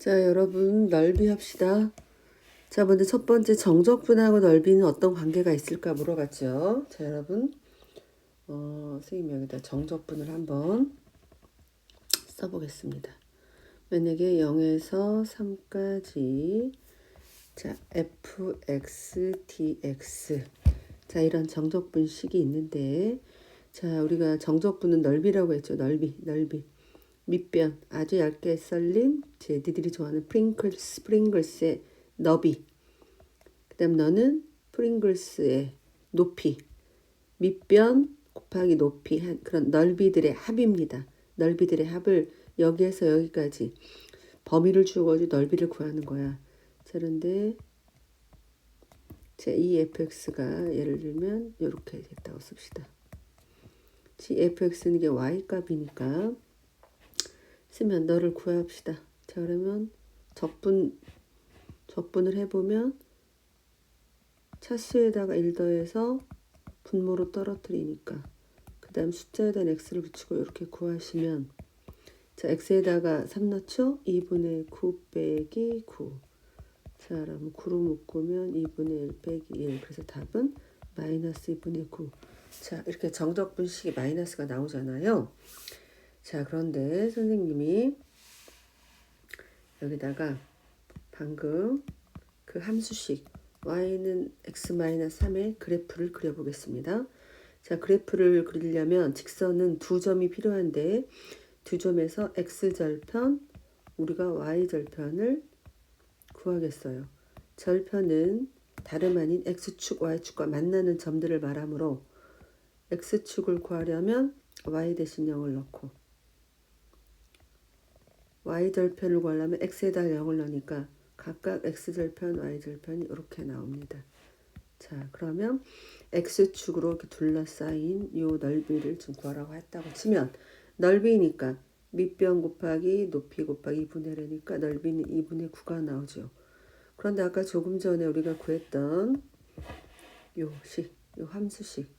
자, 여러분 넓이 합시다. 자, 먼저 첫 번째 정적분하고 넓이는 어떤 관계가 있을까 물어봤죠. 자, 여러분 선생님 여기다 정적분을 한번 써보겠습니다. 만약에 0에서 3까지 자, fx, dx 자, 이런 정적분식이 있는데 자, 우리가 정적분은 넓이라고 했죠. 넓이 밑변 아주 얇게 썰린 니들이 좋아하는 프링글스의 너비 그 다음 너는 프링글스의 높이 밑변 곱하기 높이 한 그런 넓이들의 합입니다. 넓이들의 합을 여기에서 여기까지 범위를 주어가지고 넓이를 구하는 거야. 자, 그런데 이 fx가 예를 들면 이렇게 됐다고 씁시다. fx는 이게 y값이니까 쓰면 너를 구합시다. 자, 그러면 적분을 해보면 차수에다가 1 더해서 분모로 떨어뜨리니까 그 다음 숫자에 대한 x를 붙이고 이렇게 구하시면 자, x에다가 3 넣죠? 2분의 9 빼기 9 자, 그러면 9로 묶으면 2분의 1 빼기 1 그래서 답은 마이너스 2분의 9 자, 이렇게 정적분식이 마이너스가 나오잖아요. 자, 그런데 선생님이 여기다가 방금 그 함수식 y는 x-3의 그래프를 그려보겠습니다. 자, 그래프를 그리려면 직선은 두 점이 필요한데 두 점에서 x절편 우리가 y절편을 구하겠어요. 절편은 다름 아닌 x축, y축과 만나는 점들을 말하므로 x축을 구하려면 y 대신 0을 넣고 y절편을 구하려면 x에다 0을 넣으니까 각각 x절편, y절편이 이렇게 나옵니다. 자, 그러면 x축으로 이렇게 둘러싸인 이 넓이를 좀 구하라고 했다고 치면 넓이니까 밑변 곱하기 높이 곱하기 2분의 1이니까 넓이는 2분의 9가 나오죠. 그런데 아까 조금 전에 우리가 구했던 요 함수식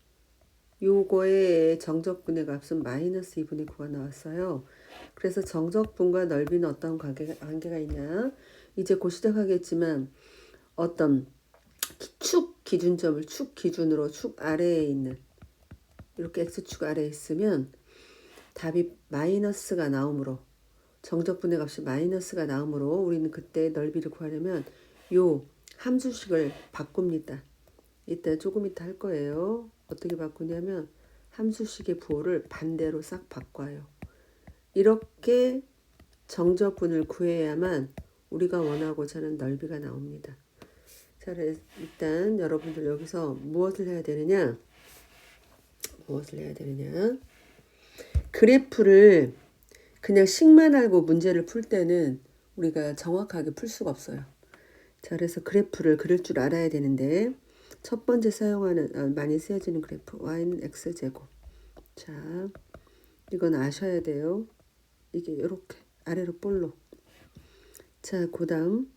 요거의 정적분의 값은 마이너스 2분의 9가 나왔어요. 그래서 정적분과 넓이는 어떤 관계가 있냐. 이제 곧 시작하겠지만 어떤 축 기준점을 축 기준으로 축 아래에 있는 이렇게 x축 아래에 있으면 답이 마이너스가 나오므로 정적분의 값이 마이너스가 나오므로 우리는 그때 넓이를 구하려면 요 함수식을 바꿉니다. 조금 이따 할 거예요. 어떻게 바꾸냐면 함수식의 부호를 반대로 싹 바꿔요. 이렇게 정적분을 구해야만 우리가 원하고자 하는 넓이가 나옵니다. 자, 일단 여러분들 여기서 무엇을 해야 되느냐? 그래프를 그냥 식만 알고 문제를 풀 때는 우리가 정확하게 풀 수가 없어요. 자, 그래서 그래프를 그릴 줄 알아야 되는데 첫 번째 사용하는 많이 쓰여지는 그래프 y는 x제곱. 자, 이건 아셔야 돼요. 이게 이렇게 아래로 볼록. 자, 그 다음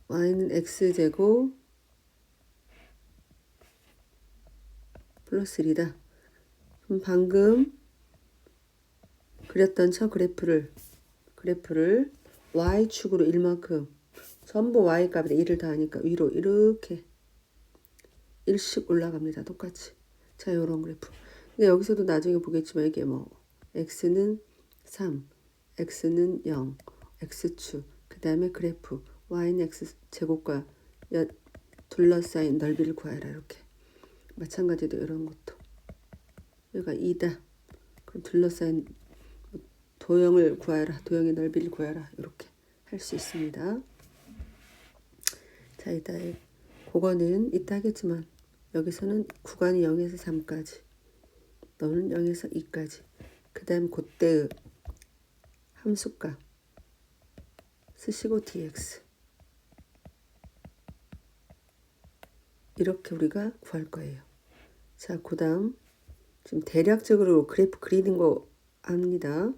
y는 x제곱 플러스 1이다. 그럼 방금 그렸던 저 그래프를 y축으로 1만큼 전부 y값에 1을 더하니까 위로 이렇게 1씩 올라갑니다. 똑같이. 자, 요런 그래프. 근데 여기서도 나중에 보겠지만 이게 뭐 x는 3, x는 0, x축, 그 다음에 그래프 y는 x제곱과 둘러싸인 넓이를 구하라 이렇게. 마찬가지로 이런 것도 여기가 2다. 그럼 둘러싸인 도형을 구하라. 도형의 넓이를 구하라. 이렇게 할 수 있습니다. 자, 그거는 이따 하겠지만 여기서는 구간이 0에서 3까지 너는 0에서 2까지 그 다음 그때의 함수값 쓰시고 dx 이렇게 우리가 구할 거예요. 자, 그 다음 지금 대략적으로 그래프 그리는 거 합니다.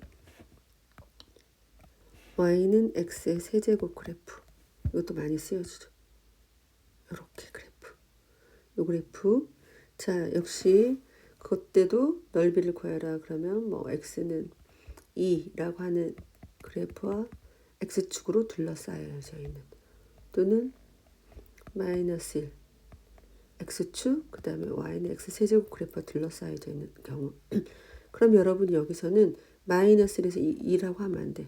y는 x의 세제곱 그래프 이것도 많이 쓰여주죠. 이렇게 그래프 이 그래프 자, 역시 그때도 넓이를 구하라 그러면 뭐 x는 2라고 하는 그래프와 x축으로 둘러싸여져 있는, 또는 마이너스 1 x축 그 다음에 y는 x세제곱 그래프가 둘러싸여져 있는 경우 그럼 여러분 여기서는 마이너스 1에서 2라고 하면 안 돼.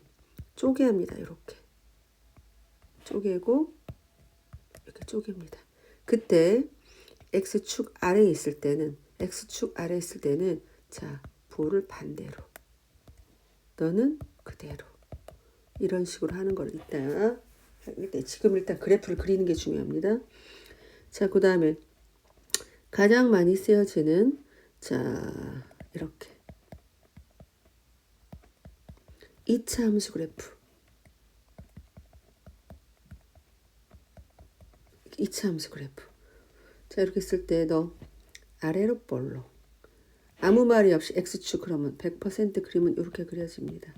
쪼개 합니다. 이렇게 쪼개고 이렇게 쪼갭니다. 그때 x축 아래에 있을 때는 자 부호를 반대로, 너는 그대로, 이런 식으로 하는 걸 지금 일단 그래프를 그리는 게 중요합니다. 자, 그 다음에 가장 많이 쓰여지는, 자, 이렇게 2차 함수 그래프, 2차 함수 그래프. 자, 이렇게 쓸 때 너 아래로 볼로 아무 말이 없이 x축 그러면 100% 그림은 이렇게 그려집니다.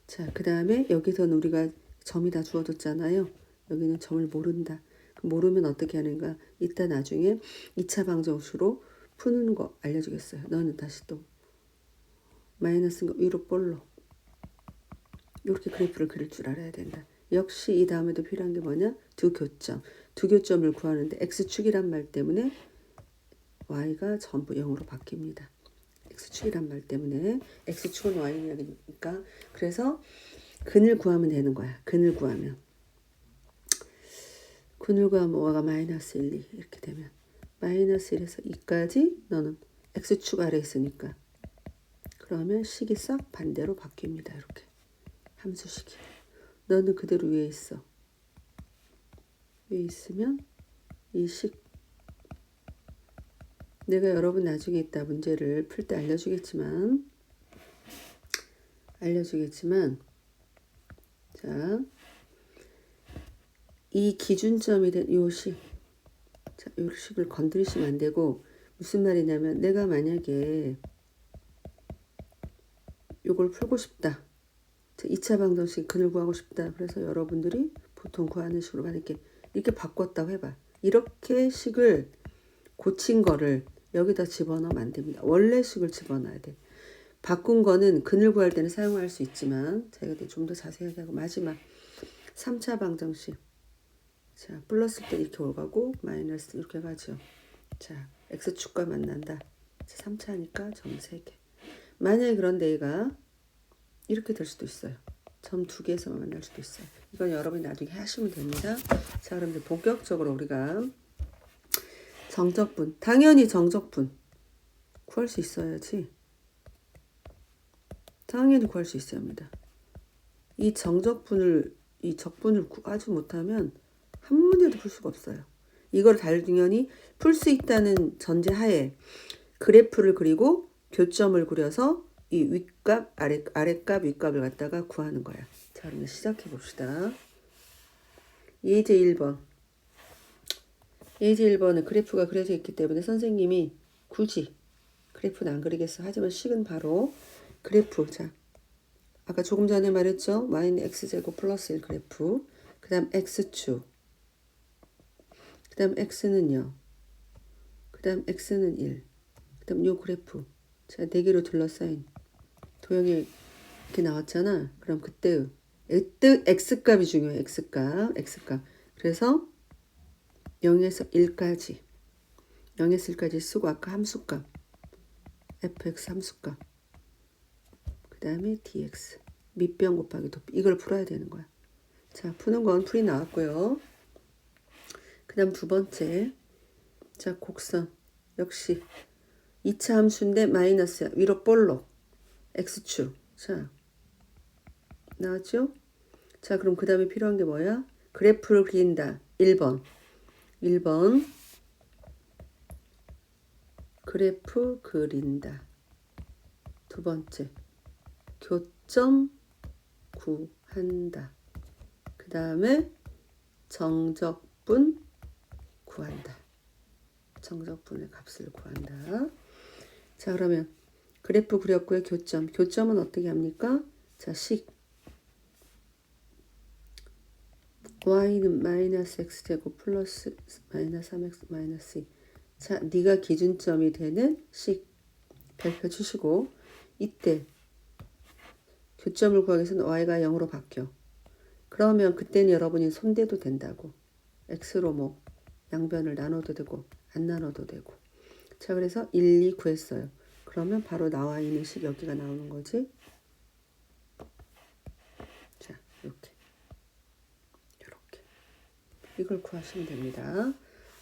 자, 그 다음에 여기서는 우리가 점이 다 주어졌잖아요. 여기는 점을 모른다. 모르면 어떻게 하는가? 이따 나중에 2차 방정식으로 푸는 거 알려주겠어요. 너는 다시 또 마이너스인 거 위로 볼로 이렇게 그래프를 그릴 줄 알아야 된다. 역시 이 다음에도 필요한 게 뭐냐? 두 교점을 구하는데 x축이란 말 때문에 y가 전부 0으로 바뀝니다. x축이란 말 때문에 x축은 y니까 그래서 근을 구하면 되는 거야. 근을 구하면 y가 마이너스 1, 2 이렇게 되면 마이너스 1에서 2까지 너는 x축 아래 있으니까 그러면 식이 싹 반대로 바뀝니다. 이렇게 함수식이. 너는 그대로 위에 있어. 위에 있으면 이 식 내가 여러분 나중에 이따 문제를 풀 때 알려주겠지만 자, 이 기준점이 된 요 식, 자, 요 식을 건드리시면 안 되고, 무슨 말이냐면 내가 만약에 요걸 풀고 싶다. 자, 2차 방정식 근을 구하고 싶다. 그래서 여러분들이 보통 구하는 식으로 만약에 이렇게 바꿨다고 해봐. 이렇게 식을 고친 거를 여기다 집어넣으면 안 됩니다. 원래 식을 집어넣어야 돼. 바꾼 거는 근을 구할 때는 사용할 수 있지만 제가 좀 더 자세하게 하고 마지막 3차 방정식. 자, 플러스일 때 이렇게 오가고 마이너스 이렇게 가죠. 자, x축과 만난다. 3차니까 점 3개. 만약에 그런데 얘가 이렇게 될 수도 있어요. 점 2개에서만 만날 수도 있어요. 이건 여러분이 나중에 하시면 됩니다. 자, 그럼 이제 본격적으로 우리가 정적분, 당연히 정적분 구할 수 있어야지. 당연히 구할 수 있어야 합니다. 이 적분을 구하지 못하면 한 문제도 풀 수가 없어요. 이걸 당연히 풀 수 있다는 전제하에 그래프를 그리고 교점을 그려서 이 윗값, 아랫값, 윗값을 갖다가 구하는 거야. 자, 그러면 시작해 봅시다. 예제 1번. 예제 1번은 그래프가 그려져 있기 때문에 선생님이 굳이 그래프는 안 그리겠어. 하지만 식은 바로 그래프. 자, 아까 조금 전에 말했죠. y는 x제곱 플러스 1 그래프. 그 다음 x축. 그 다음 x는요. 그 다음 x는 1. 그 다음 요 그래프. 자, 4개로 둘러싸인 도형이 이렇게 나왔잖아. 그럼 그때 x값이 중요해. x값. 그래서 0에서 1까지. 0에서 1까지 쓰고 아까 함수값. fx 함수값. 그 다음에 dx. 밑변 곱하기 높이. 이걸 풀어야 되는 거야. 자, 푸는 건 풀이 나왔고요. 그 다음 두 번째. 자, 곡선. 역시 2차 함수인데 마이너스야. 위로 볼록. x축. 자, 나왔죠? 자, 그럼 그 다음에 필요한 게 뭐야? 그래프를 그린다. 1번. 그래프 그린다. 두 번째. 교점 구한다. 그 다음에 정적분 구한다. 정적분의 값을 구한다. 자, 그러면 그래프 그렸고요. 교점은 어떻게 합니까? 자, 식 y는 마이너스 x제곱 플러스 마이너스 3x 마이너스 2. 자, 네가 기준점이 되는 식 별표 주시고 이때 교점을 구하기 위해서는 y가 0으로 바뀌어. 그러면 그때는 여러분이 손대도 된다고. x로 뭐 양변을 나눠도 되고 안 나눠도 되고. 자, 그래서 1, 2 구했어요. 그러면 바로 나와 있는 식 여기가 나오는 거지. 자, 이렇게 이걸 구하시면 됩니다.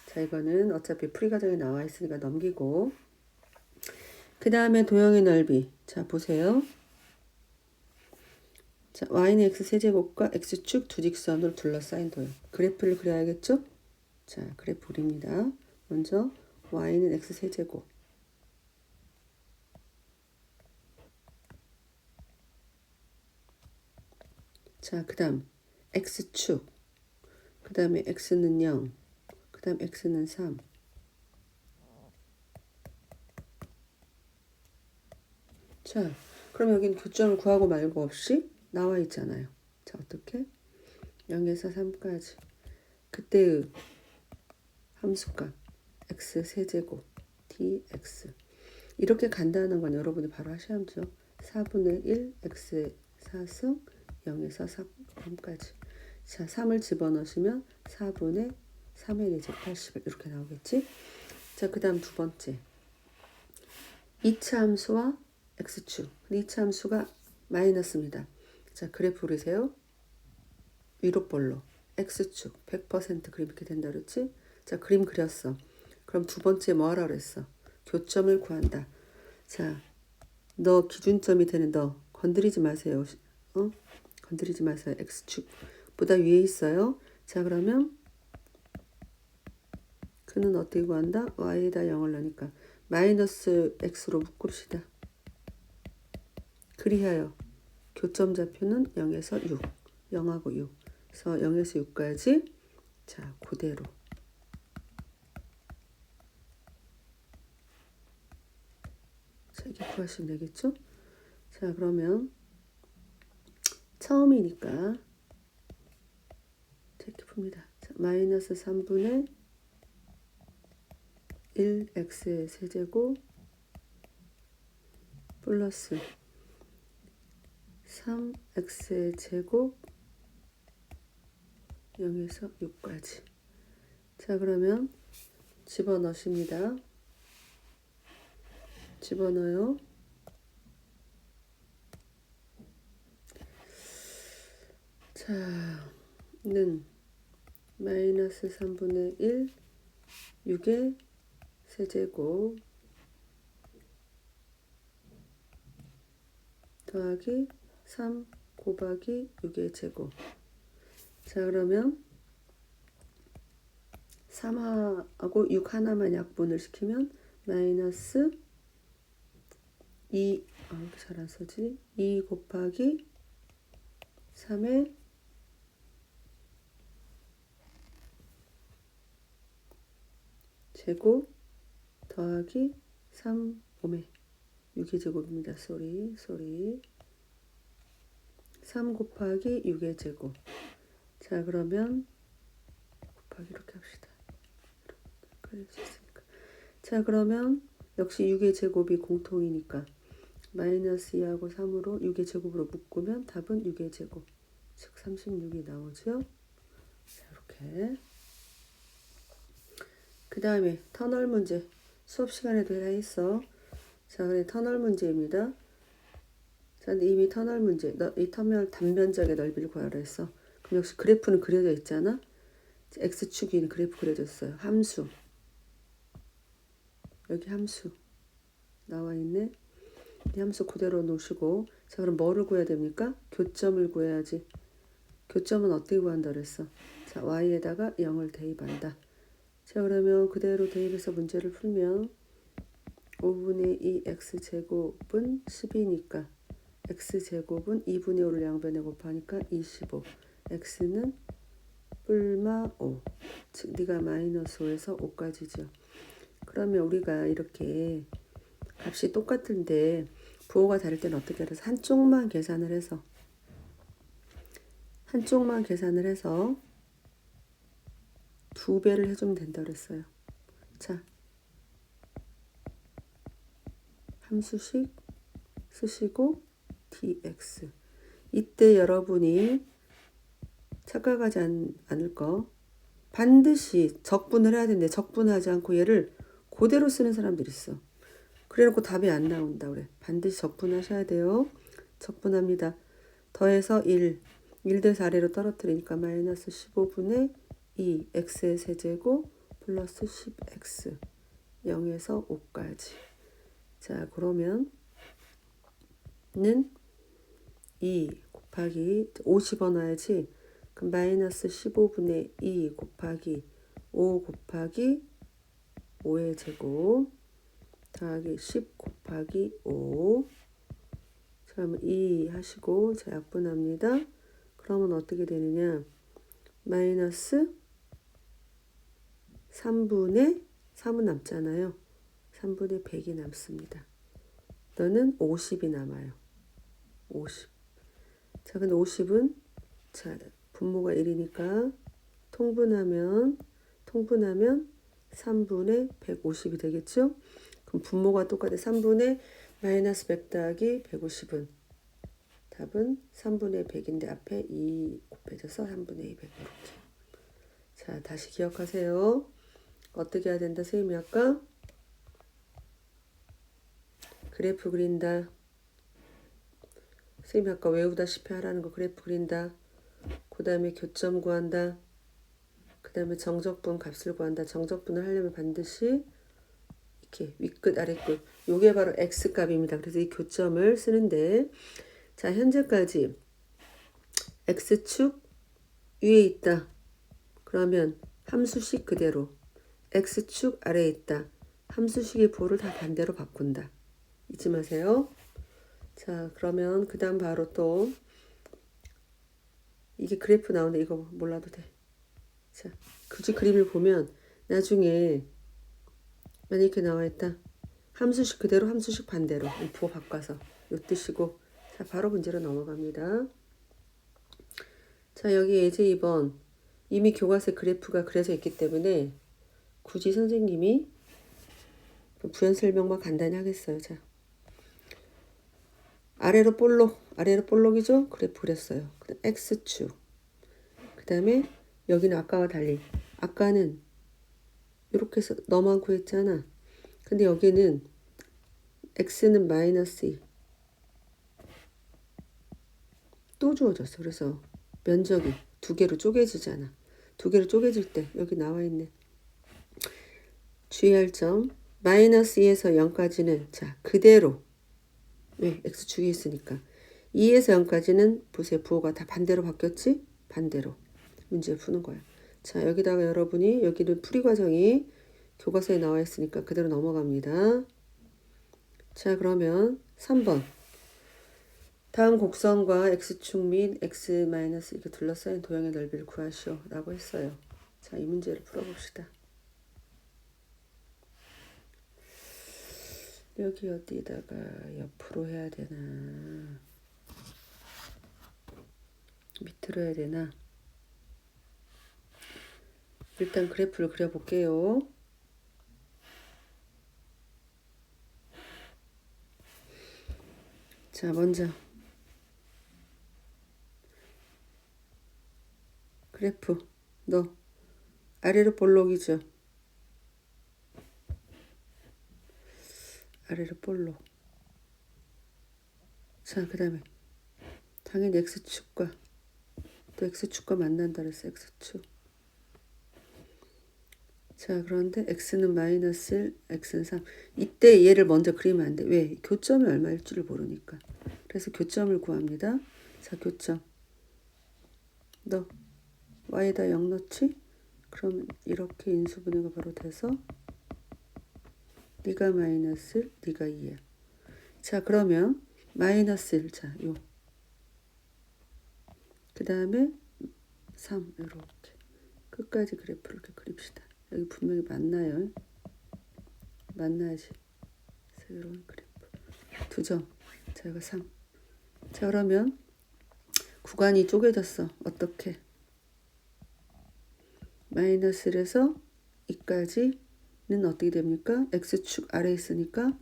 자, 이거는 어차피 풀이 과정에 나와 있으니까 넘기고, 그 다음에 도형의 넓이. 자, 보세요. 자, y는 x 세제곱과 x축 두 직선으로 둘러싸인 도형. 그래프를 그려야겠죠? 자, 그래프 그립니다. 먼저 y는 x 세제곱. 자, 그 다음 x축. 그 다음에 x는 0. 그 다음 x는 3. 자, 그럼 여기는 교점을 구하고 말고 없이 나와 있잖아요. 자, 어떻게? 0에서 3까지. 그때의 함수값 x 세제곱 dx. 이렇게 간다는 건 여러분이 바로 하셔야죠. 4분의 1 x의 4승 0에서 3까지. 자, 3을 집어넣으시면 4분의 3의 4제곱 80을 이렇게 나오겠지? 자, 그 다음 두 번째. 2차 함수와 x축. 2차 함수가 마이너스입니다. 자, 그래프 그리세요. 위로 볼로. x축 100% 그림 이렇게 된다 그랬지? 자, 그림 그렸어. 그럼 두 번째 뭐 하라 그랬어? 교점을 구한다. 자, 너 기준점이 되는 너 건드리지 마세요. 건드리지 마세요. x축보다 위에 있어요. 자, 그러면 그는 어떻게 구한다? y에다 0을 넣으니까 마이너스 x로 묶읍시다. 그리하여 교점 좌표는 0에서 6. 0하고 6. 그래서 0에서 6까지. 자, 그대로. 자, 이렇게 구하시면 되겠죠? 자, 그러면 처음이니까 이렇게 풉니다. 자, 마이너스 3분의 1x의 세제곱 플러스 3x의 제곱 0에서 6까지. 자, 그러면 집어넣으십니다. 집어넣어요. 자, 는 마이너스 3분의 1 6의 세제곱 더하기 3 곱하기 6의 제곱. 자, 그러면 3하고 6 하나만 약분을 시키면 마이너스 2, 잘 안 써지? 2 곱하기 3의 제곱 더하기 3 5의 6의 제곱입니다. 쏘리 3 곱하기 6의 제곱. 자, 그러면 곱하기 이렇게 합시다. 이렇게 수 있으니까. 자, 그러면 역시 6의 제곱이 공통이니까 마이너스 2하고 3으로 6의 제곱으로 묶으면 답은 6의 제곱, 즉 36이 나오죠. 자, 이렇게. 그 다음에 터널 문제. 수업 시간에도 했어. 자, 그래 터널 문제입니다. 자, 근데 이미 터널 문제, 이 터널 단면적의 넓이를 구하라 했어. 그럼 역시 그래프는 그려져 있잖아. x축이 그래프 그려졌어요. 함수. 여기 함수 나와 있네. 이 함수 그대로 놓으시고. 자, 그럼 뭐를 구해야 됩니까? 교점을 구해야지. 교점은 어떻게 구한다 그랬어? 자, y에다가 0을 대입한다. 자, 그러면 그대로 대입해서 문제를 풀면 5분의 2 x제곱은 10이니까 x제곱은 2분의 5를 양변에 곱하니까 25. x는 뿔마 5. 즉 네가 마이너스 5에서 5까지죠. 그러면 우리가 이렇게 값이 똑같은데 부호가 다를 때는 어떻게 해서 한쪽만 계산을 해서 두 배를 해주면 된다 그랬어요. 자, 함수식 쓰시고 dx. 이때 여러분이 착각하지 않을 거 반드시 적분을 해야 되는데 적분하지 않고 얘를 그대로 쓰는 사람들이 있어. 그래놓고 답이 안 나온다 그래. 반드시 적분하셔야 돼요. 적분합니다. 더해서 1 대서 아래로 떨어뜨리니까 마이너스 15분의 2 x의 세제곱 플러스 10x 0에서 5까지. 자 그러면 는 2 곱하기 50원 와야지. 그럼 마이너스 15분의 2 곱하기 5 곱하기 5의 제곱 더하기 10 곱하기 5. 자, 그러면 2 하시고 자 약분합니다. 그러면 어떻게 되느냐. 마이너스 3분의 3은 남잖아요. 3분의 100이 남습니다. 너는 50이 남아요. 50. 자, 근데 50은 자 분모가 1이니까 통분하면 3분의 150이 되겠죠? 그럼 분모가 똑같아. 3분의 마이너스 100 더하기 150은 답은 3분의 100인데 앞에 2 곱해져서 3분의 200 이렇게. 자 다시 기억하세요. 어떻게 해야 된다? 선생님이 아까 그래프 그린다. 선생님이 아까 외우다시피 하라는 거 그래프 그린다. 그 다음에 교점 구한다. 그 다음에 정적분 값을 구한다. 정적분을 하려면 반드시 이렇게 윗끝 아랫끝 요게 바로 x값입니다. 그래서 이 교점을 쓰는데 자 현재까지 x축 위에 있다. 그러면 함수식 그대로 x축 아래에 있다. 함수식의 부호를 다 반대로 바꾼다. 잊지 마세요. 자 그러면 그 다음 바로 또 이게 그래프 나오는데 이거 몰라도 돼. 자 굳이 그림을 보면 나중에 만약 이렇게 나와있다. 함수식 그대로 함수식 반대로 이 부호 바꿔서 요 뜻이고 자 바로 문제로 넘어갑니다. 자 여기 예제 2번 이미 교과서에 그래프가 그려져 있기 때문에 굳이 선생님이 부연 설명만 간단히 하겠어요. 자 아래로 볼록이죠? 그래프 그렸어요. 그다음 x축 그 다음에 여기는 아까와 달리 아까는 이렇게 해서 너만 구했잖아. 근데 여기는 x는 마이너스 2 또 주어졌어. 그래서 면적이 두 개로 쪼개지잖아. 두 개로 쪼개질 때 여기 나와 있네. 주의할 점 마이너스 2에서 0까지는 자 그대로 왜 x축이 있으니까 2에서 0까지는 보세요. 부호가 다 반대로 바뀌었지? 반대로 문제 푸는 거야. 자 여기다가 여러분이 여기는 풀이 과정이 교과서에 나와 있으니까 그대로 넘어갑니다. 자 그러면 3번 다음 곡선과 x축 및 x 마이너스 이렇게 둘러싸인 도형의 넓이를 구하시오 라고 했어요. 자 이 문제를 풀어봅시다. 여기 어디다가 옆으로 해야 되나 밑으로 해야 되나 일단 그래프를 그려볼게요. 자 먼저 그래프 너 아래로 볼록이죠. 아래로 볼록. 자 그 다음에 당연히 x축과 또 x축과 만난다 그랬어. x축. 자 그런데 x는 마이너스 1 x는 3 이때 얘를 먼저 그리면 안 돼. 왜? 교점이 얼마일 줄을 모르니까. 그래서 교점을 구합니다. 자 교점 너 y에다 0 넣지? 그럼 이렇게 인수분해가 바로 돼서 네가 마이너스 1 네가 2야. 자 그러면 마이너스 1 자 요 그 다음에 3 이렇게 끝까지 그래프를 이렇게 그립시다. 여기 분명히 맞나요? 맞나야지. 새로운 그래프 2점 자 이거 3 자 그러면 구간이 쪼개졌어. 어떻게? 마이너스 1에서 2까지는 어떻게 됩니까? x축 아래에 있으니까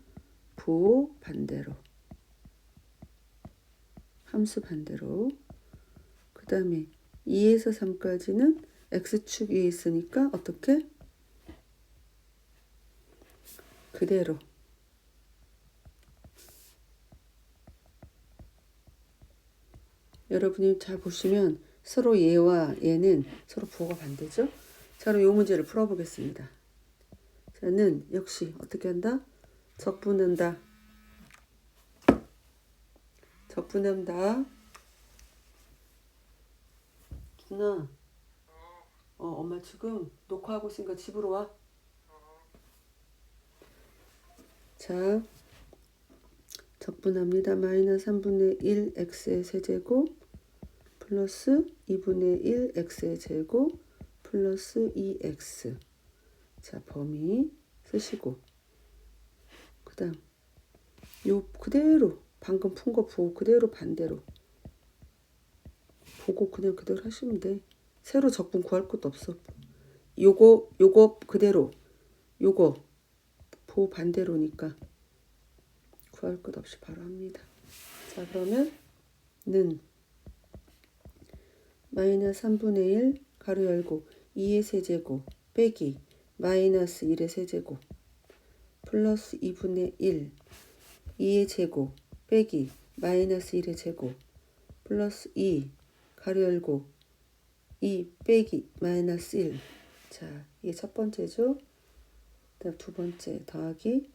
부호 반대로 함수 반대로. 그 다음에 2에서 3까지는 x축 위에 있으니까 어떻게? 그대로. 여러분이 잘 보시면 서로 얘와 얘는 서로 부호가 반대죠? 자, 그럼 이 문제를 풀어보겠습니다. 자는 역시 어떻게 한다? 적분한다. 적분한다. 준아, 엄마 지금 녹화하고 있으니까 집으로 와. 자, 적분합니다. 마이너스 3분의 1 x의 세제곱 플러스 2분의 1 x의 제곱 플러스 2x. 자, 범위 쓰시고 그 다음 요 그대로 방금 푼 거 보고 그대로 반대로 보고 그냥 그대로 하시면 돼. 새로 적분 구할 것도 없어. 요거 그대로 요거 보고 반대로니까 구할 것 없이 바로 합니다. 자, 그러면 는 마이너스 3분의 1 가로 열고 2의 세제곱 빼기 마이너스 1의 세제곱 플러스 2분의 1 2의 제곱 빼기 마이너스 1의 제곱 플러스 2 가로 열고 2 빼기 마이너스 1. 자, 이게 첫 번째죠. 그다음 두 번째 더하기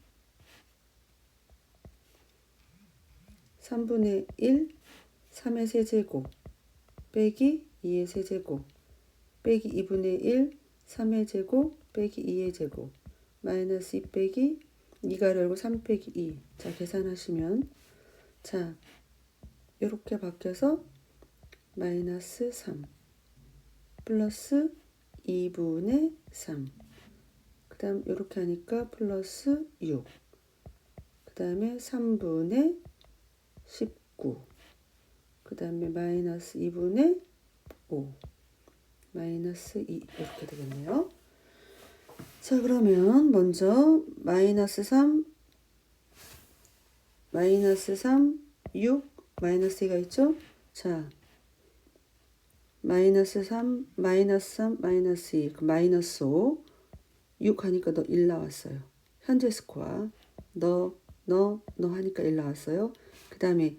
3분의 1 3의 세제곱 빼기 2의 세제곱 빼기 2분의 1 3의 제곱 빼기 2의 제곱 마이너스 2 빼기 2가 열고 3 빼기 2. 자, 계산하시면 자, 이렇게 바뀌어서 마이너스 3 플러스 2분의 3. 그 다음 이렇게 하니까 플러스 6. 그 다음에 3분의 19. 그 다음에 마이너스 2분의 5. 마이너스 2 이렇게 되겠네요. 자, 그러면 먼저 마이너스 3, 6, 마이너스 2가 있죠? 자, 마이너스 3, 마이너스 2, 그 마이너스 5, 6 하니까 너 1 나왔어요. 현재 스코어. 너 하니까 1 나왔어요. 그 다음에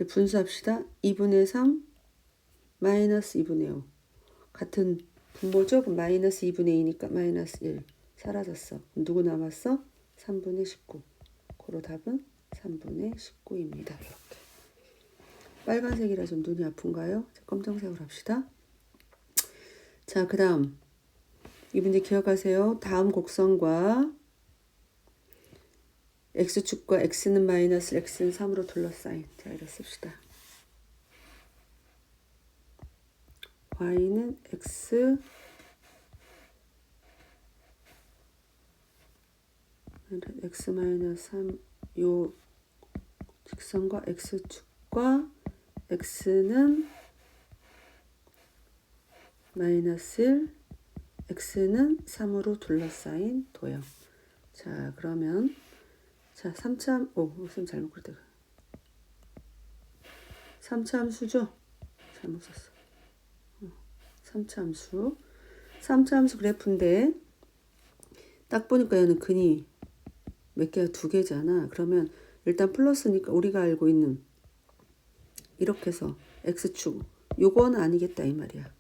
분수합시다. 2분의 3, 마이너스 2분의 5. 같은 분모죠? 그럼 마이너스 2분의 2니까 마이너스 1. 사라졌어. 누구 남았어? 3분의 19. 고로 답은 3분의 19입니다. 이렇게. 빨간색이라 좀 눈이 아픈가요? 검정색으로 합시다. 자, 그 다음 이 문제 기억하세요. 다음 곡선과 x축과 x는 마이너스 x는 3으로 둘러싸인. 자, 이렇게 씁시다. y는 x 마이너스 3 요 직선과 x축과 x는 마이너스 1 x는 3으로 둘러싸인 도형. 자, 그러면 자, 3차 무슨 잘못 그렸다. 3차 함수죠? 잘못 썼어. 3차 함수. 3차 함수 그래프인데 딱 보니까 얘는 근이 몇 개가 2개잖아. 그러면 일단 플러스니까 우리가 알고 있는 이렇게 해서 x축 요거는 아니겠다 이 말이야.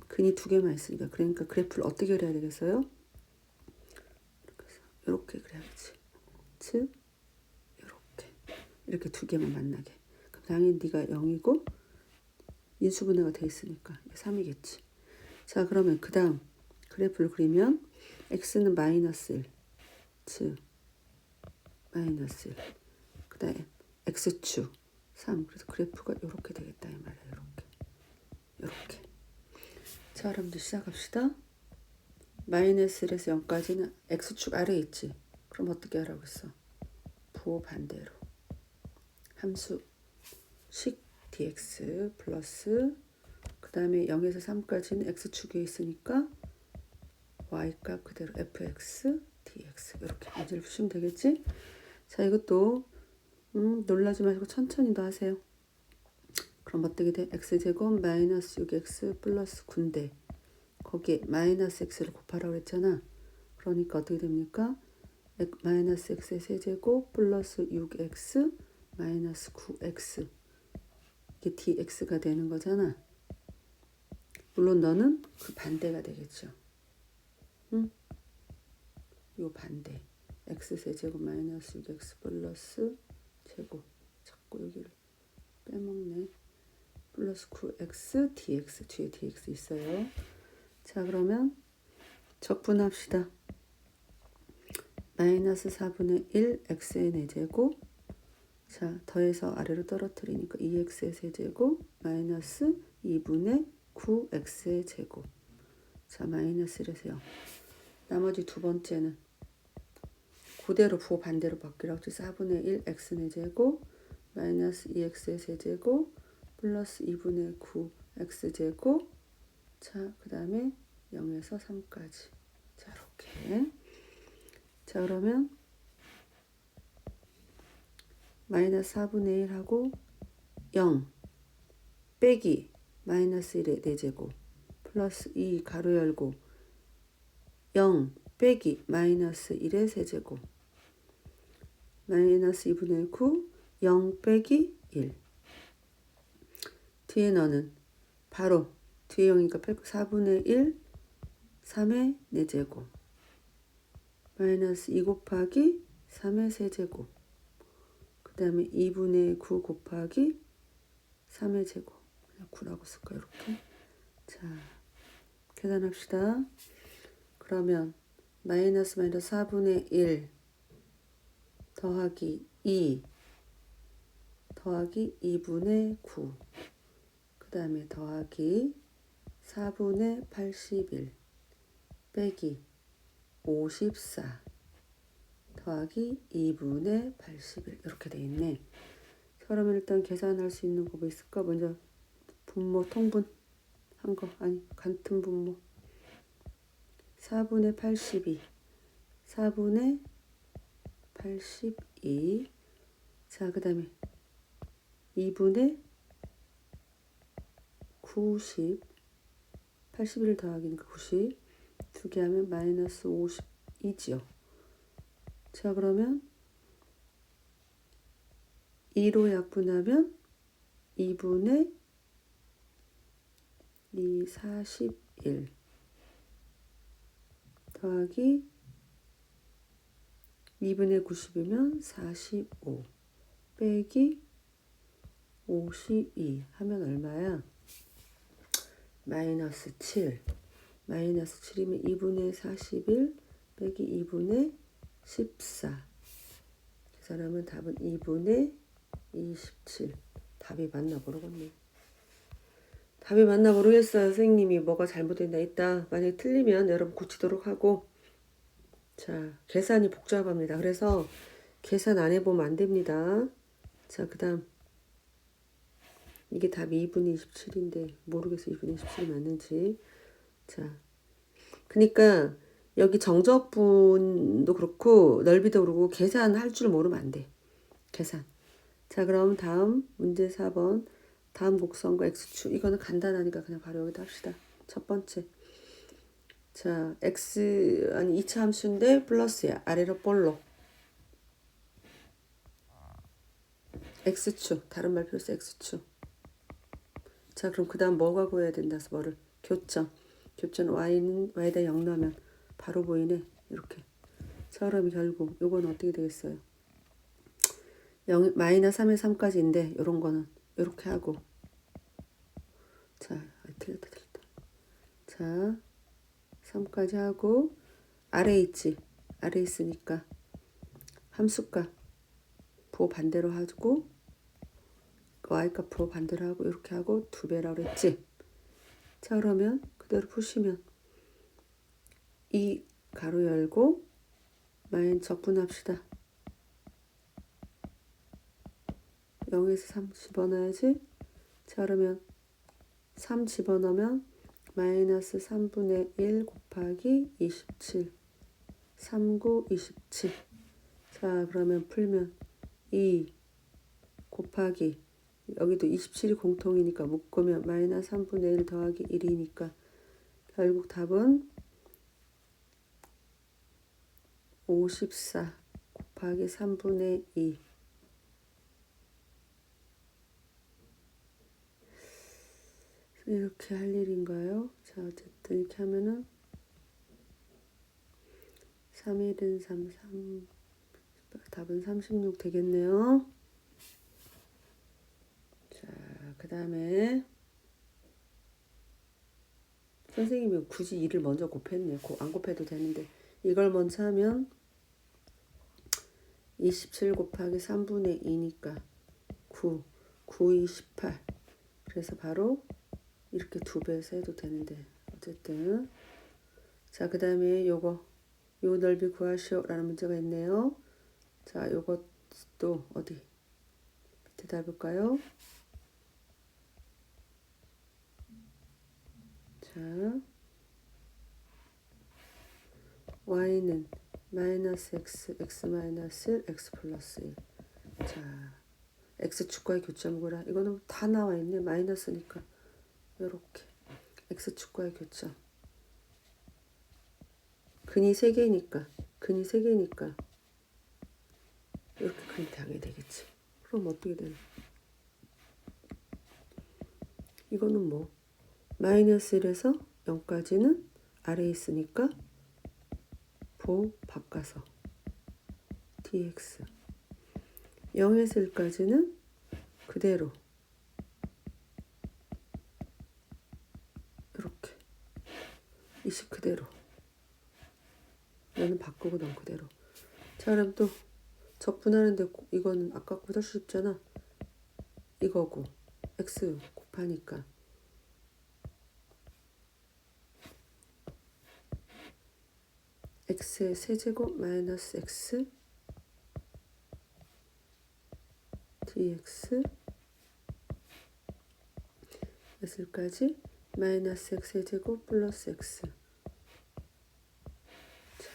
근이 2개만 있으니까. 그러니까 그래프를 어떻게 그려야 되겠어요? 이렇게 그려야지. 즉 이렇게 2개만 만나게. 그럼 당연히 네가 0이고 인수분해가 돼 있으니까 3이겠지. 자, 그러면 그 다음 그래프를 그리면 x는 마이너스 1, 즉 마이너스 1. 그 다음에 x축 3. 그래서 그래프가 이렇게 되겠다 이 말이에요. 이렇게. 자, 여러분들 시작합시다. 마이너스 1에서 0까지는 x축 아래에 있지. 그럼 어떻게 하라고 했어? 부호 반대로. 함수 식 dx 플러스 그 다음에 0에서 3까지는 x축에 있으니까 y값 그대로 fx dx 이렇게 문제를 푸시면 되겠지? 자, 이것도 놀라지 마시고 천천히 더 하세요. 그럼 어떻게 돼? x제곱 마이너스 6x 플러스 9인데 거기에 마이너스 x를 곱하라고 했잖아. 그러니까 어떻게 됩니까? 마이너스 x의 세제곱 플러스 6x 마이너스 9x 이게 dx가 되는 거잖아. 물론 너는 그 반대가 되겠죠. 응? 요 반대. x 세제곱 마이너스 6x 플러스 제곱. 자꾸 여기를 빼먹네. 플러스 9x dx 뒤에 dx 있어요. 자 그러면 적분합시다. 마이너스 4분의 1 x의 4제곱 자 더해서 아래로 떨어뜨리니까 2x의 세제곱 마이너스 2분의 9x의 제곱 자 마이너스 1에서 0 나머지 두 번째는 그대로 부호 반대로 바뀌라고 했지. 4분의 1 x 4제곱 마이너스 2x의 세제곱 플러스 2분의 9 x제곱 자 그 다음에 0에서 3까지 자 이렇게 자 그러면 마이너스 4분의 1하고 0 빼기 마이너스 1의 4제곱 플러스 2 가로 열고 0 빼기 마이너스 1의 세제곱 마이너스 2분의 9 0 빼기 1 뒤에 너는 바로 뒤에 0이니까 4분의 1 3의 4제곱 마이너스 2 곱하기 3의 세제곱 그 다음에 2분의 9 곱하기 3의 제곱 그냥 9라고 쓸까 이렇게 자 계산합시다. 그러면 마이너스 4분의 1 더하기 2 더하기 2분의 9 그 다음에 더하기 4분의 81 빼기 54 더하기 2분의 81 이렇게 돼 있네. 그러면 일단 계산할 수 있는 거 뭐 있을까? 먼저 분모 통분 한 거 아니 같은 분모 4분의 82 4분의 82 자 그 다음에 2분의 90 81 더하기니까 90 두 개 하면 마이너스 52지요. 자 그러면 2로 약분하면 2분의 2 41 더하기 2분의 90이면 45 빼기 52 하면 얼마야? 마이너스 7 마이너스 7이면 2분의 41 빼기 2분의 14 계산하면 답은 2분의 27 답이 맞나 모르겠네. 답이 맞나 모르겠어요. 선생님이 뭐가 잘못됐나 있다. 만약에 틀리면 여러분 고치도록 하고 자 계산이 복잡합니다. 그래서 계산 안 해보면 안 됩니다. 자 그 다음 이게 답이 2분의 27인데 모르겠어 2분의 27이 맞는지. 자 그러니까 여기 정적분도 그렇고 넓이도 그렇고 계산할 줄 모르면 안 돼. 계산. 자 그럼 다음 문제 4번 다음 곡선과 x축 이거는 간단하니까 그냥 바로 여기다 합시다. 첫 번째 자 x 아니 2차 함수인데 플러스야. 아래로 볼록 x축 다른 말 필요 없어. x축 자 그럼 그 다음 뭐가 구해야 된다 해서 뭐를 교점 y는 y에다 0 넣으면 바로 보이네 이렇게. 자 그럼 결국 요건 어떻게 되겠어요? 0, 마이너스 3에서 3까지인데 요런 거는 요렇게 하고 자 틀렸다 자 3까지 하고 아래 있지 아래 있으니까 함수값 부호 반대로 하고 y값 부호 반대로 하고 이렇게 하고 2배라고 그랬지. 자 그러면 그대로 푸시면 이 가로 열고 마이너스 적분합시다. 0에서 3 집어넣어야지. 자 그러면 3 집어넣으면 마이너스 3분의 1 곱하기 27 39 27 자 그러면 풀면 2 곱하기 여기도 27이 공통이니까 묶으면 마이너스 3분의 1 더하기 1이니까 결국 답은 54 곱하기 3분의 2. 이렇게 할 일인가요? 자, 어쨌든 이렇게 하면은 3일은 3, 답은 36 되겠네요. 자, 그 다음에 선생님이 굳이 2를 먼저 곱했네. 안 곱해도 되는데 이걸 먼저 하면 27 곱하기 3분의 2니까 9, 9, 2, 18. 그래서 바로 이렇게 2배에서 해도 되는데 어쨌든 자, 그 다음에 요거 요 넓이 구하시오 라는 문제가 있네요. 자, 요것도 어디 밑에다 해볼까요? 자, y는 마이너스 x, x 마이너스 1, x 플러스 1. 자, x축과의 교점 구라. 이거는 다 나와 있네. 마이너스니까 요렇게 x축과의 교점. 근이 3개니까 이렇게 그림 당연히 되겠지. 그럼 어떻게 되나? 이거는 뭐 마이너스 1에서 0까지는 아래에 있으니까 바꿔서 dx 0에서 1까지는 그대로 이렇게 20 그대로 얘는 바꾸고 넌 그대로. 자, 그럼 또 적분하는데 이거는 아까보다 쉽잖아. 이거고 x 곱하니까 x의 세제곱 마이너스 x dx x까지 마이너스 x 세제곱 플러스 x. 자,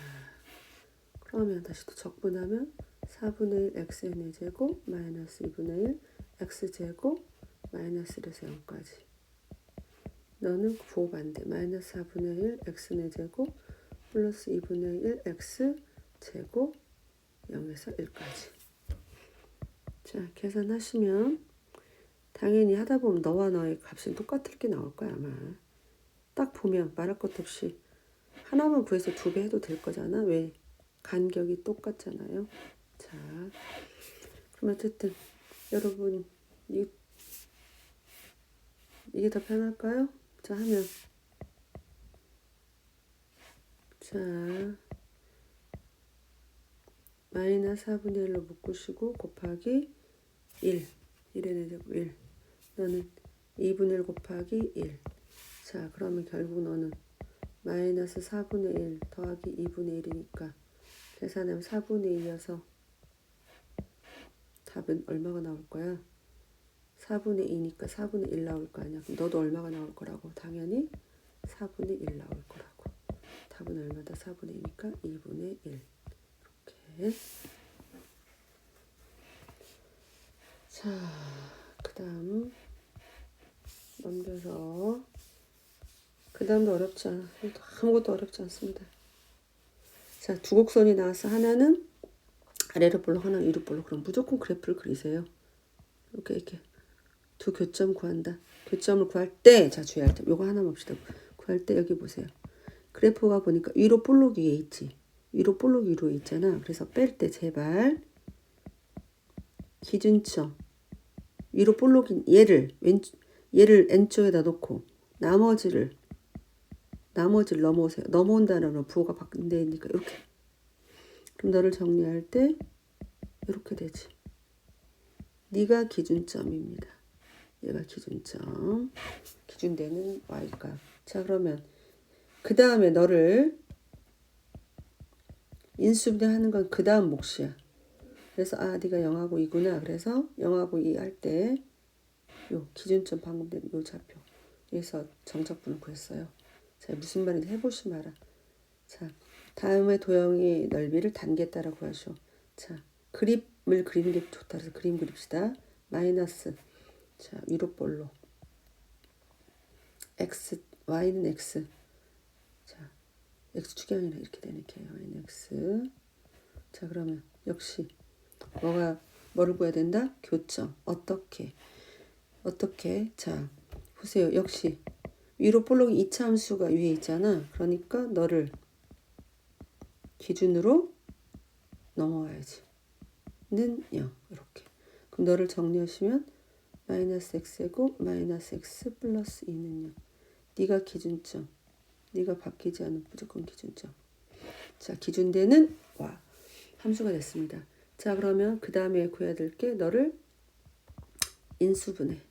그러면 다시 또 적분하면 4분의 1 x의 4제곱 마이너스 2분의 1 x제곱 마이너스 1에서 0까지. 너는 부호반대 마이너스 4분의 1 x 4제곱 플러스 2분의 1 x제곱 0에서 1까지. 자, 계산하시면 당연히 하다 보면 너와 너의 값은 똑같을 게 나올 거야 아마. 딱 보면 말할 것도 없이 하나만 구해서 2배 해도 될 거잖아. 왜? 간격이 똑같잖아요. 자, 그럼 어쨌든 여러분 이게 더 편할까요? 자, 하면 자 마이너스 4분의 1로 묶으시고 곱하기 1 1의 제곱 1 너는 2분의 1 곱하기 1. 자, 그러면 결국 너는 마이너스 4분의 1 더하기 2분의 1이니까 계산하면 4분의 2여서 답은 얼마가 나올 거야? 4분의 2니까 4분의 1 나올 거 아니야. 그럼 너도 얼마가 나올 거라고? 당연히 4분의 1 나올 거라고. 답은 얼마다? 4분의 2니까 2분의 1. 이렇게. 자, 그 다음 넘겨서 그 다음도 어렵지 않아. 아무것도 어렵지 않습니다. 자, 두 곡선이 나와서 하나는 아래로 볼록 하나는 위로 볼록. 그럼 무조건 그래프를 그리세요. 이렇게 두 교점 구한다. 교점을 구할 때, 자, 주의할 점. 요거 하나 봅시다. 구할 때 여기 보세요. 그래프가 보니까 위로 볼록 위에 있지. 위로 볼록 위로 있잖아. 그래서 뺄 때 제발 기준점 위로 볼록인 얘를 N쪽에다 놓고 나머지를 넘어오세요. 넘어온다는 부호가 바뀐다니까 이렇게. 그럼 너를 정리할 때 이렇게 되지. 네가 기준점입니다. 얘가 기준점. 기준되는 y값. 자, 그러면 그 다음에 너를 인수분해하는 건 그 다음 몫이야. 그래서 네가 0하고 2구나. 그래서 0하고 2 할 때 요 기준점 방금 된 요 좌표 여기서 정적분을 구했어요. 자, 무슨 말인지 해보시 마라. 자, 다음에 도형의 넓이를 단계에 따라 구하시오. 자, 그림을 그리는 게 좋다. 그래서 그림 그립시다. 마이너스 자, 위로 볼록. x, y는 x. 자, x축이 아니라 이렇게 되네. y는 x. 자, 그러면 역시 뭐를 구해야 된다? 교점. 어떻게? 자, 보세요. 역시 위로 볼록이 2차 함수가 위에 있잖아. 그러니까 너를 기준으로 넘어와야지. 는 0. 이렇게. 그럼 너를 정리하시면 마이너스 x고 마이너스 x 플러스 2는 0. 네가 기준점. 네가 바뀌지 않은 무조건 기준점. 자, 기준대는 와. 함수가 됐습니다. 자, 그러면 그 다음에 구해야 될 게 너를 인수분해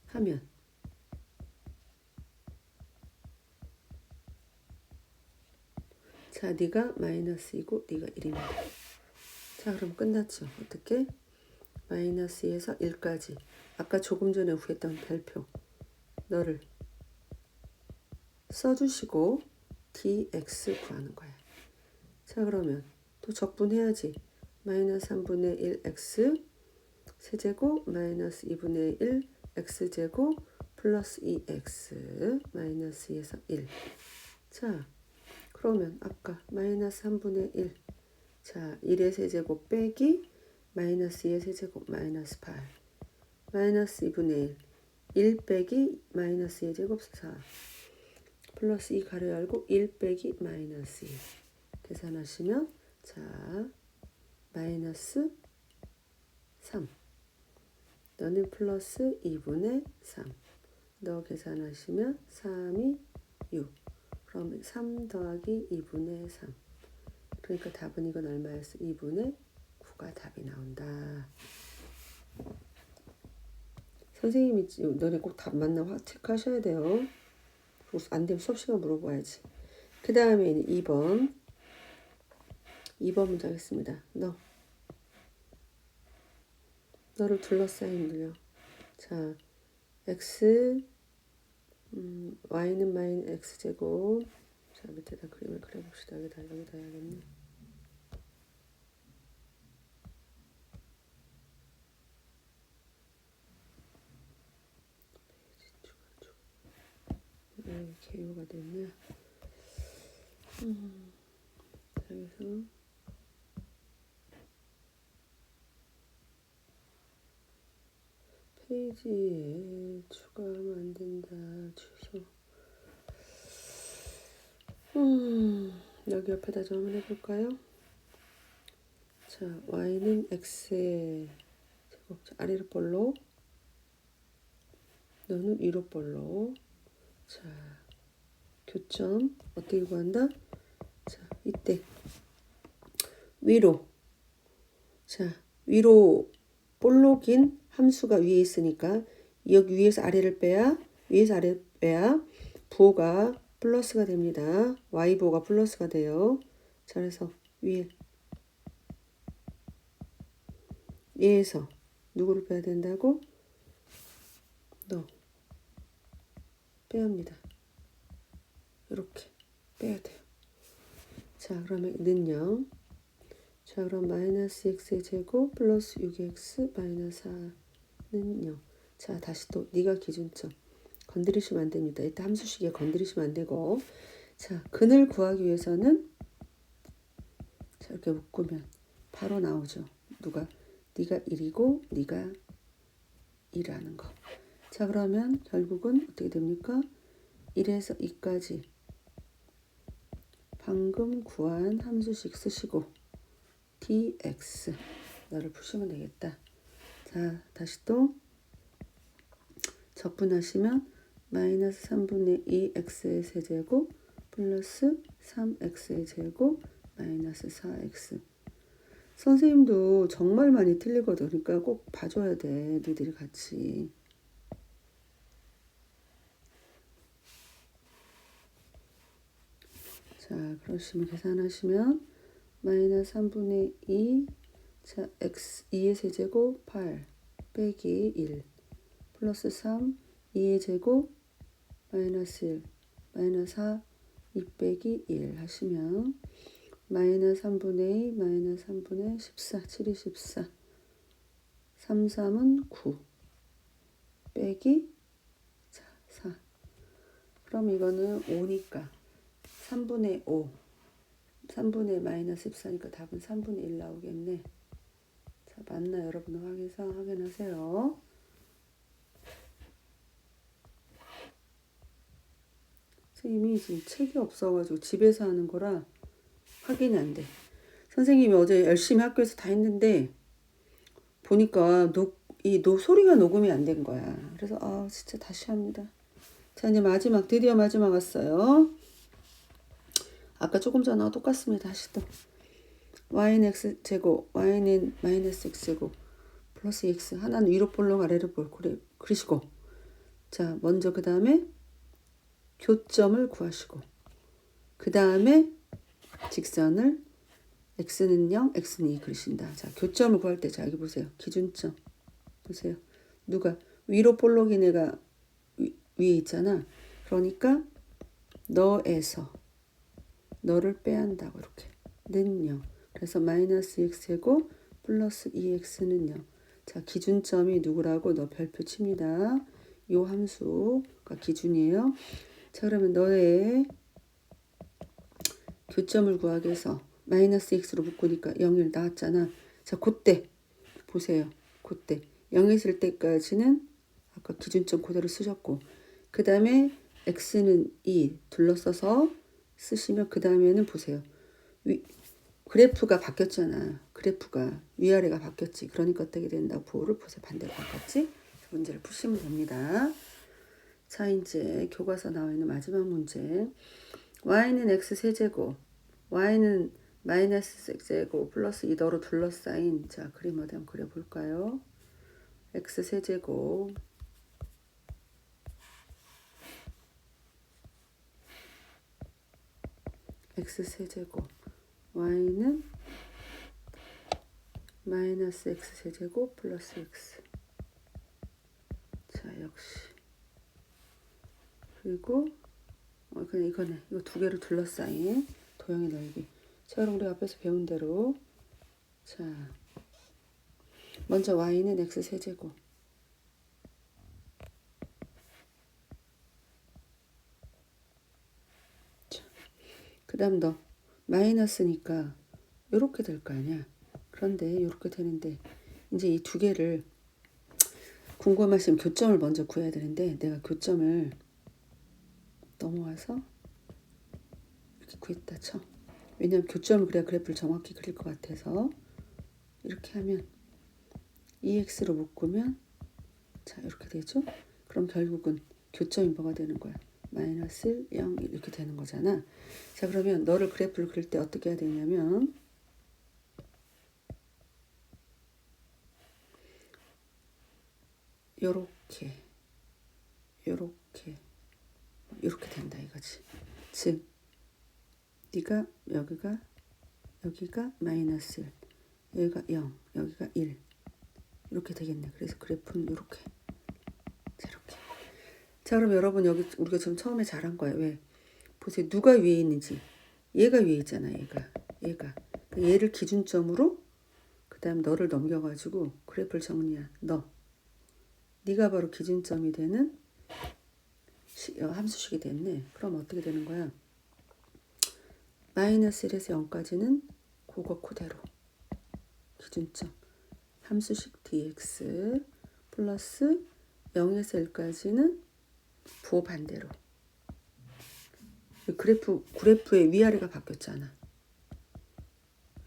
하면 자, 네가 마이너스이고 네가 1입니다. 자, 그럼 끝났죠. 어떻게? 마이너스 2에서 1까지. 아까 조금 전에 구했던 별표. 너를 써주시고 dx 구하는 거야. 자, 그러면 또 적분해야지. 마이너스 3분의 1 x 세제곱 마이너스 2분의 1 x제곱 플러스 2x 마이너스 2에서 1. 자, 그러면 아까 마이너스 3분의 1. 자, 1의 세제곱 빼기 마이너스 2의 세제곱 마이너스 8. 마이너스 2분의 1 빼기 마이너스 2의 제곱 4. 플러스 2 가로 열고 1 빼기 마이너스 2. 계산하시면 자, 마이너스 3. 너는 플러스 2분의 3. 너 계산하시면 3이 6. 그러면 3 더하기 2분의 3. 그러니까 답은 이건 얼마였어? 2분의 9가 답이 나온다. 선생님이 너네 꼭 답 맞나 체크하셔야 돼요. 안 되면 수업 시간 물어봐야지. 그 다음에 2번. 2번 문제 하겠습니다. 너를 둘러싸인 물려. 자, x, y는 마이너스 x제곱. 자, 밑에다 그림을 그려봅시다. 여기다 해야겠네. 왜 개요가 됐냐? 여기서 페이지에 추가하면 안 된다. 주소. 여기 옆에다 좀 한번 해볼까요? 자, y는 x의 제곱. 아래로 볼록. 너는 위로 볼록. 자, 교점 어떻게 구한다? 자, 이때 위로. 자, 위로 볼록인 함수가 위에 있으니까 여기 위에서 아래를 빼야 부호가 플러스가 됩니다. y 부호가 플러스가 돼요. 자, 그래서 위에 얘에서 누구를 빼야 된다고? 너 빼야 합니다. 이렇게 빼야 돼요. 자, 그러면 는요. 자, 그럼 마이너스 x의 제곱 플러스 6x 마이너스 4는 0. 자, 다시 또 네가 기준점. 건드리시면 안 됩니다. 이때 함수식에 건드리시면 안 되고. 자, 근을 구하기 위해서는 자, 이렇게 묶으면 바로 나오죠. 네가 1이고 네가 2라는 거. 자, 그러면 결국은 어떻게 됩니까? 1에서 2까지 방금 구한 함수식 쓰시고 dx 너를 푸시면 되겠다. 자, 다시 또 적분하시면 마이너스 3분의 2 x의 세제곱 플러스 3x의 제곱 마이너스 4x. 선생님도 정말 많이 틀리거든. 그러니까 꼭 봐줘야 돼. 너희들이 같이. 자, 그러시면 계산하시면 마이너스 3분의 2 자, x 2의 세제곱 8 빼기 1 플러스 3 2의 제곱 마이너스 1 마이너스 4 2 빼기 1 하시면 마이너스 3분의 2 마이너스 3분의 14 7이 14 3, 3은 9 빼기 자, 4. 그럼 이거는 5니까 3분의 5 3분의 마이너스 14니까 답은 3분의 1 나오겠네. 자, 맞나 여러분 확인하세요. 이미 지금 책이 없어가지고 집에서 하는 거라 확인이 안 돼. 선생님이 어제 열심히 학교에서 다 했는데 보니까 소리가 녹음이 안 된 거야. 그래서 진짜 다시 합니다. 자, 이제 드디어 마지막 왔어요. 아까 조금 전하고 똑같습니다. 다시 또 y는 x제곱 y는 마이너스 x제곱 플러스 x 하나는 위로 볼록 아래로 볼 그리시고 자 먼저 그 다음에 교점을 구하시고 그 다음에 직선을 x는 0 x는 2 그리신다. 자 교점을 구할 때 자 여기 보세요. 기준점 보세요. 누가 위로 볼록인 애가 위에 있잖아. 그러니까 너에서 너를 빼한다고 이렇게 는 0. 그래서 마이너스 x제곱 플러스 2x는 0. 자 기준점이 누구라고 너 별표 칩니다. 요 함수가 기준이에요. 자 그러면 너의 교점을 구하기 위해서 마이너스 x로 묶으니까 0일 나왔잖아. 자 그때 보세요. 그때 0 있을 때까지는 아까 기준점 그대로 쓰셨고 그 다음에 x는 2 둘러써서 쓰시면 그 다음에는 보세요. 그래프가 바뀌었잖아. 그래프가 위아래가 바뀌었지. 그러니까 어떻게 된다고 부호를 보세요. 반대로 바꿨지. 문제를 푸시면 됩니다. 자 이제 교과서 나와 있는 마지막 문제. y는 x 세제곱 y는 마이너스 x제곱 플러스 2더로 둘러싸인 자 그림 어디 한번 그려볼까요? x 세제곱 x 세제곱 y는 마이너스 x 세제곱 플러스 x 자 역시 그리고 그냥 이거네. 이거 두 개로 둘러싸인 도형의 넓이. 자 그럼 우리 앞에서 배운 대로 자 먼저 y는 x 세제곱 그 다음 너 마이너스니까 요렇게 될 거 아니야. 그런데 요렇게 되는데 이제 이 두 개를 궁금하시면 교점을 먼저 구해야 되는데 내가 교점을 넘어와서 이렇게 구했다 쳐. 왜냐면 교점을 그래야 그래프를 정확히 그릴 것 같아서 이렇게 하면 2x로 묶으면 자 이렇게 되죠. 그럼 결국은 교점이 뭐가 되는 거야. 마이너스 0 이렇게 되는 거잖아. 자 그러면 너를 그래프를 그릴 때 어떻게 해야 되냐면 요렇게 된다 이거지. 즉 네가 여기가 마이너스 1 여기가 0 여기가 1 이렇게 되겠네. 그래서 그래프는 이렇게 이렇게. 자 그럼 여러분 여기 우리가 지금 처음에 잘한 거예요. 왜? 보세요. 누가 위에 있는지. 얘가 위에 있잖아. 얘가. 얘를 기준점으로 그 다음 너를 넘겨가지고 그래프를 정리한 너. 네가 바로 기준점이 되는 함수식이 됐네. 그럼 어떻게 되는 거야? 마이너스 1에서 0까지는 그거 그대로 기준점 함수식 dx 플러스 0에서 1까지는 부호 반대로 그래프의 위아래가 바뀌었잖아.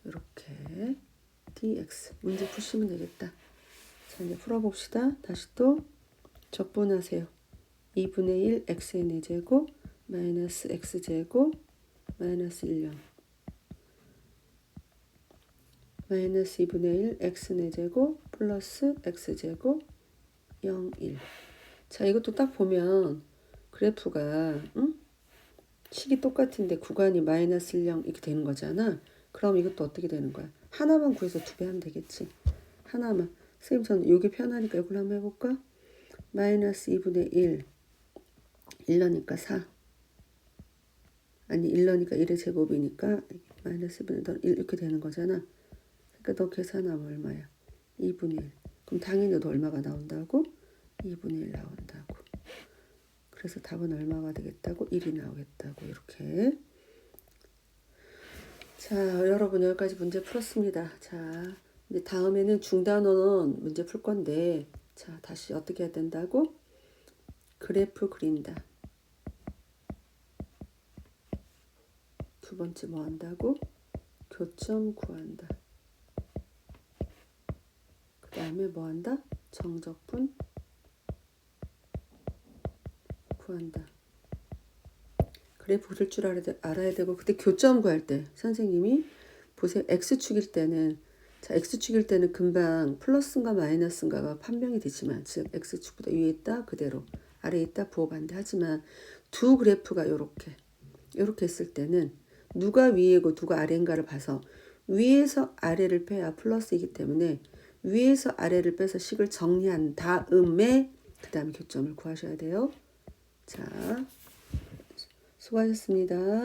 이렇게 dx 문제 푸시면 되겠다. 자 이제 풀어봅시다. 다시 또 적분하세요. 2분의 1 xn의 제곱 마이너스 x제곱 마이너스 1, 0 마이너스 2분의 1 x의 제곱 플러스 x제곱 0, 1 자 이것도 딱 보면 그래프가 식이 똑같은데 구간이 마이너스 1, 0 이렇게 되는 거잖아. 그럼 이것도 어떻게 되는 거야? 하나만 구해서 두 배 하면 되겠지. 하나만. 선생님 저는 이게 편하니까 이걸 한번 해볼까? 마이너스 2분의 1 1러니까 4 아니 1러니까 1의 제곱이니까 마이너스 2분의 1 이렇게 되는 거잖아. 그러니까 너 계산하면 얼마야? 2분의 1 그럼 당연히도 얼마가 나온다고? 2분의 1 나온다고. 그래서 답은 얼마가 되겠다고? 1이 나오겠다고. 이렇게. 자, 여러분 여기까지 문제 풀었습니다. 자, 이제 다음에는 중단원 문제 풀 건데, 자, 다시 어떻게 해야 된다고? 그래프 그린다. 두 번째 뭐 한다고? 교점 구한다. 그 다음에 뭐 한다? 정적분 구한다. 그래프 그릴 줄 알아야 되고, 그때 교점 구할 때 선생님이 보세요. x축일 때는, 자, x축일 때는 금방 플러스인가 마이너스인가가 판명이 되지만, 즉 x축보다 위에 있다 그대로, 아래에 있다 부호 반대. 하지만 두 그래프가 요렇게 했을 때는 누가 위에고 누가 아래인가를 봐서 위에서 아래를 빼야 플러스이기 때문에 위에서 아래를 빼서 식을 정리한 다음에 그 다음에 교점을 구하셔야 돼요. 자, 수고하셨습니다.